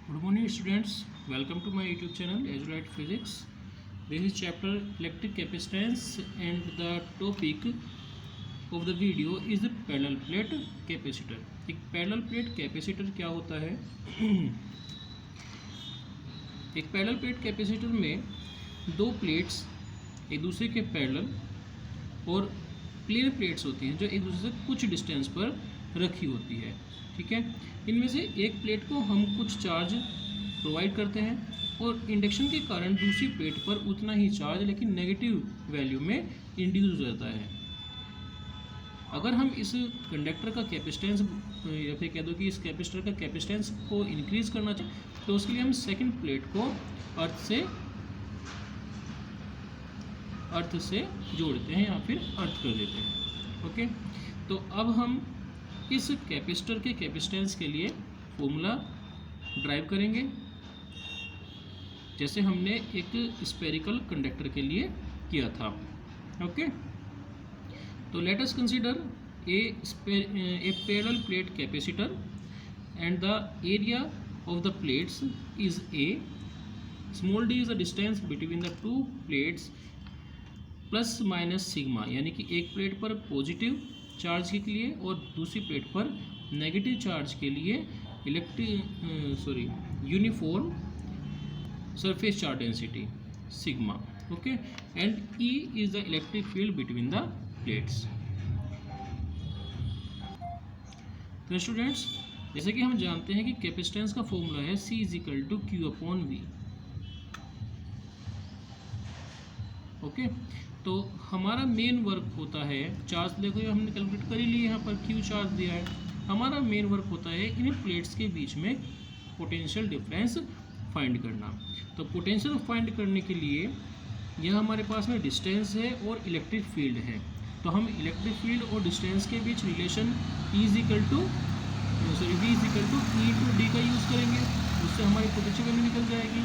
Good morning students, welcome to my YouTube channel Azurite Physics. This is chapter electric capacitance and the topic of the video is the parallel plate capacitor. एक parallel plate capacitor क्या होता है? एक parallel plate capacitor में दो plates एक दूसरे के पैरेलल और प्लेन प्लेट्स होती हैं जो एक दूसरे से कुछ डिस्टेंस पर रखी होती है। ठीक है, इनमें से एक प्लेट को हम कुछ चार्ज प्रोवाइड करते हैं और इंडक्शन के कारण दूसरी प्लेट पर उतना ही चार्ज लेकिन नेगेटिव वैल्यू में इंड्यूस हो जाता है। अगर हम इस कंडक्टर का कैपेसिटेंस या फिर कह दो कि इस कैपेसिटर का कैपेसिटेंस को इंक्रीज करना चाहिए तो उसके लिए हम सेकंड प्लेट को अर्थ से जोड़ते हैं या फिर अर्थ कर देते हैं। ओके, तो अब हम इस कैपेसिटर के कैपेसिटेंस के लिए फॉर्मूला ड्राइव करेंगे जैसे हमने एक स्फेरिकल कंडक्टर के लिए किया था। ओके, तो let us consider a parallel plate capacitor and the area of the plates is a. Small D is the distance between the two plates plus minus sigma, यानी कि एक प्लेट पर positive charge के लिए और दूसरी plate पर negative charge के लिए uniform surface charge density sigma. Okay, and E is the electric field between the plates. तो स्टूडेंट्स, जैसे कि हम जानते हैं कि कैपेसिटेंस का फॉर्मूला है C is equal to Q upon V. Okay, तो हमारा मेन वर्क होता है चार्ज, देखो हमने कैलकुलेट कर ही लिया, यहाँ पर क्यू चार्ज दिया है। हमारा मेन वर्क होता है इन प्लेट्स के बीच में पोटेंशियल डिफरेंस फाइंड करना। तो पोटेंशियल फाइंड करने के लिए यह हमारे पास में डिस्टेंस है और इलेक्ट्रिक फील्ड है। तो हम इलेक्ट्रिक फील्ड और डिस्टेंस के बीच relation V is equal to E to D का यूज़ करेंगे, उससे हमारी पोटेंशियल वैल्यू निकल जाएगी।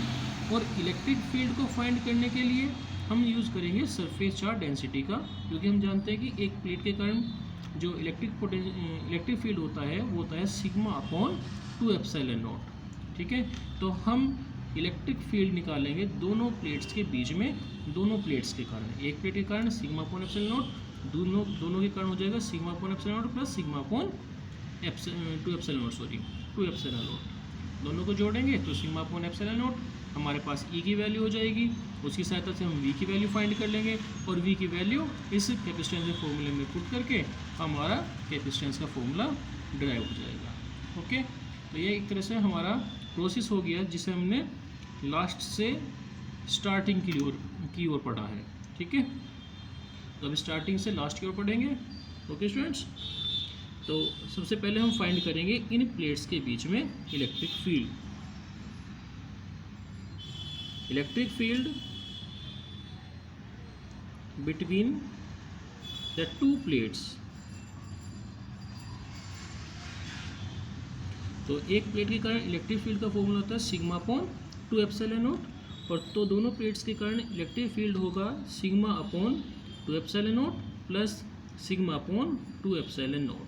और इलेक्ट्रिक फील्ड को फाइंड करने के लिए हम यूज़ करेंगे सरफेस चार्ज डेंसिटी का, क्योंकि हम जानते हैं कि एक प्लेट के कारण जो इलेक्ट्रिक फील्ड होता है वो होता है सिग्मा अपॉन 2 एप्सिलॉन नॉट। ठीक है, तो हम इलेक्ट्रिक फील्ड निकालेंगे दोनों प्लेट्स के बीच में, दोनों प्लेट्स के कारण। एक प्लेट के कारण सिग्मा अपॉन एप्सिलॉन नॉट, दोनों के कारण हो जाएगा sigma upon epsilon not plus sigma upon 2 epsilon not. दोनों को जोड़ेंगे तो सिग्मा अपॉन एप्सिलॉन नॉट, हमारे पास ई की वैल्यू हो जाएगी। उसकी सहायता से हम वी की वैल्यू फाइंड कर लेंगे और वी की वैल्यू इस कैपेसिटेंस के फॉर्मूले में पुट करके हमारा कैपेसिटेंस का फॉर्मूला ड्राइव हो जाएगा। ओके, तो ये एक तरह से हमारा प्रोसेस हो गया जिसे हमने लास्ट से स्टार्टिंग की ओर पढ़ा है। ठीक है, तो अब स्टार्टिंग से लास्ट की ओर पढ़ेंगे। ओके स्टूडेंट्स, तो सबसे पहले हम फाइंड करेंगे इन प्लेट्स के बीच में electric field. Electric field between the two plates. तो एक प्लेट के कारण इलेक्ट्रिक फील्ड का फॉर्मूला होता है सिग्मा अपॉन 2 एप्सिलॉन नॉट, और तो दोनों प्लेट्स के कारण इलेक्ट्रिक फील्ड होगा sigma upon 2 epsilon not plus sigma upon 2 epsilon not.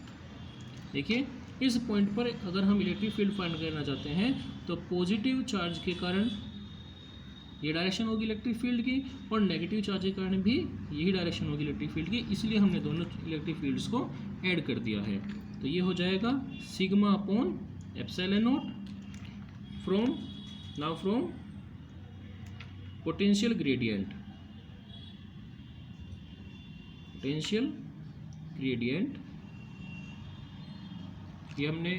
देखिए, इस पॉइंट पर अगर हम इलेक्ट्रिक फील्ड फाइंड करना चाहते हैं तो पॉजिटिव चार्ज के कारण ये डायरेक्शन होगी इलेक्ट्रिक फील्ड की और नेगेटिव चार्ज के कारण भी यही डायरेक्शन होगी इलेक्ट्रिक फील्ड की, इसलिए हमने दोनों इलेक्ट्रिक फील्ड्स को ऐड कर दिया है। तो ये हो जाएगा sigma upon epsilon not from potential gradient ये हमने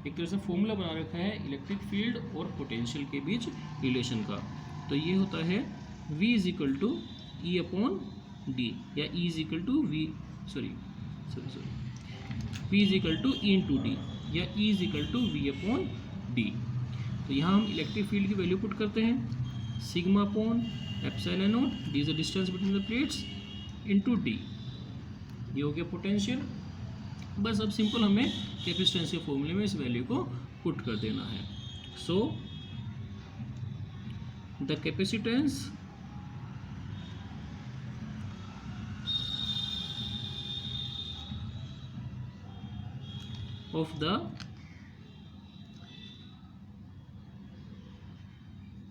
एक तरह से फॉर्मूला बना रखा है इलेक्ट्रिक फील्ड और पोटेंशियल के बीच रिलेशन का। तो ये होता है V is equal to E upon D, या E is equal to V is equal to E into D, या E is equal to V upon D. तो यहाँ हम इलेक्ट्रिक फील्ड की वैल्यू पुट करते हैं sigma upon epsilon naught, D is the distance between the plates, into D, ये हो गया पोटेंशियल। बस अब सिंपल हमें कैपेसिटेंस के फॉर्मूले में इस वैल्यू को पुट कर देना है। So the capacitance of the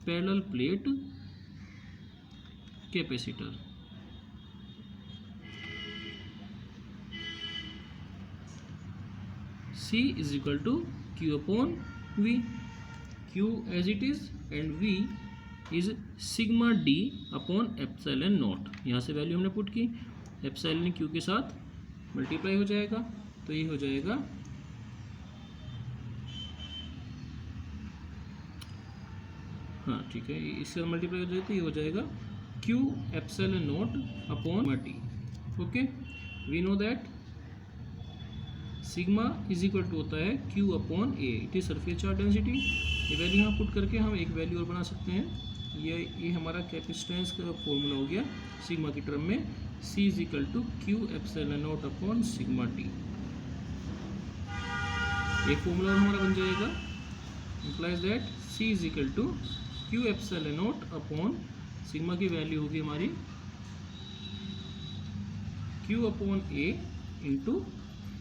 parallel plate capacitor. C is equal to Q upon V, Q as it is and V is sigma D upon epsilon not. यहाँ से वैल्यू हमने पुट की, epsilon Q के साथ multiply हो जाएगा, तो ये हो जाएगा हाँ ठीक है, इससे मल्टीप्लाई हो जाएगा तो ये हो जाएगा Q epsilon naught upon T। Okay, we know that sigma is equal to होता है Q upon A, it is surface charge density. ये वैल्यू यहाँ पुट करके हम एक वैल्यू और बना सकते हैं। ये हमारा कैपेसिटेंस का फॉर्मूला हो गया सिग्मा की टर्म में, C is equal to Q epsilon naught upon sigma T। एक फॉर्मूला हमारा बन जाएगा, implies that C is equal to Q epsilon naught upon sigma की वैल्यू होगी हमारी Q upon A into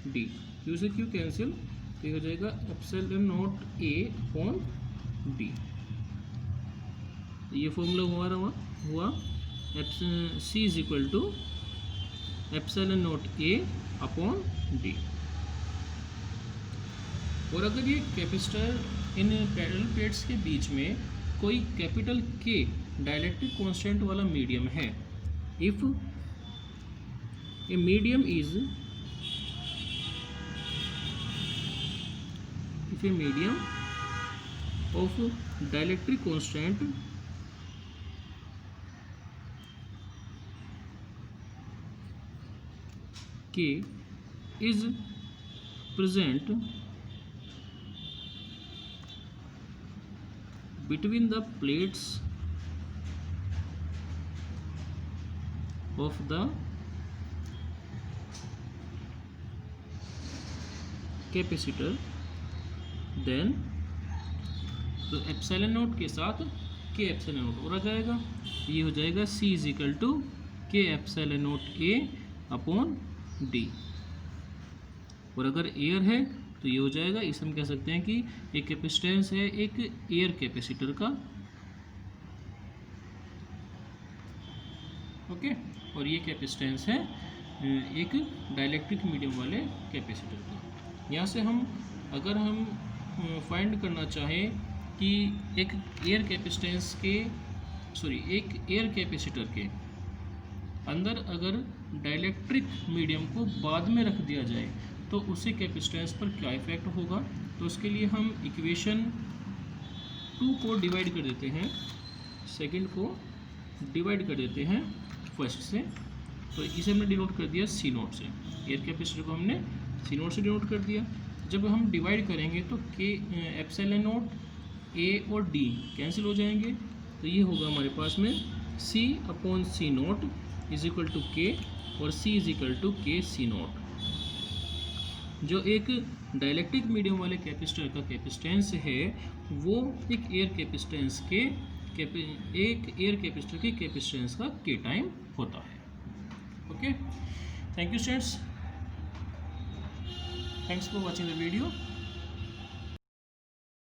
D। Q से Q कैंसिल, तो ये हो जाएगा epsilon naught A upon D। ये फॉर्मूला हमारा हुआ C is equal to epsilon naught A upon D। और अगर ये कैपेसिटर इन पैरेलल प्लेट्स के बीच में कोई कैपिटल K डाइलेक्ट्रिक कांस्टेंट वाला मीडियम है, if a medium is a medium of dielectric constant K is present between the plates of the capacitor, then तो epsilon naught के साथ के एप्सिलॉन नोट और आ जाएगा, ये हो जाएगा C इज इक्वल टू के epsilon naught A upon D। और अगर एयर है तो ये हो जाएगा, इसे हम कह सकते हैं कि एक कैपेसिटेंस है एक एयर कैपेसिटर का, ओके, और ये कैपेसिटेंस है एक डाइलेक्ट्रिक मीडियम वाले कैपेसिटर का। यहाँ से हम अगर हम फाइंड करना चाहें कि एक एयर कैपेसिटेंस के एक एयर कैपेसिटर के अंदर अगर डाइलेक्ट्रिक मीडियम को बाद में रख दिया जाए तो उससे कैपेसिटेंस पर क्या इफेक्ट होगा, तो उसके लिए हम इक्वेशन 2 को डिवाइड कर देते हैं, सेकंड को डिवाइड कर देते हैं फर्स्ट से। तो इसे हमने डिनोट कर दिया C नोट से, एयर कैपेसिटर को हमने C नोट से डिनोट कर दिया। जब हम डिवाइड करेंगे तो के एप्सिलॉन नोट A और D कैंसिल हो जाएंगे, तो ये होगा हमारे पास में C upon C naught is equal to K और C is equal to K C naught. जो एक डाइलेक्ट्रिक मीडियम वाले कैपेसिटर का कैपेसिटेंस है वो एक एयर कैपेसिटेंस के कैपेसिटेंस का के टाइम होता है। Okay, thank you students, thanks for watching the video.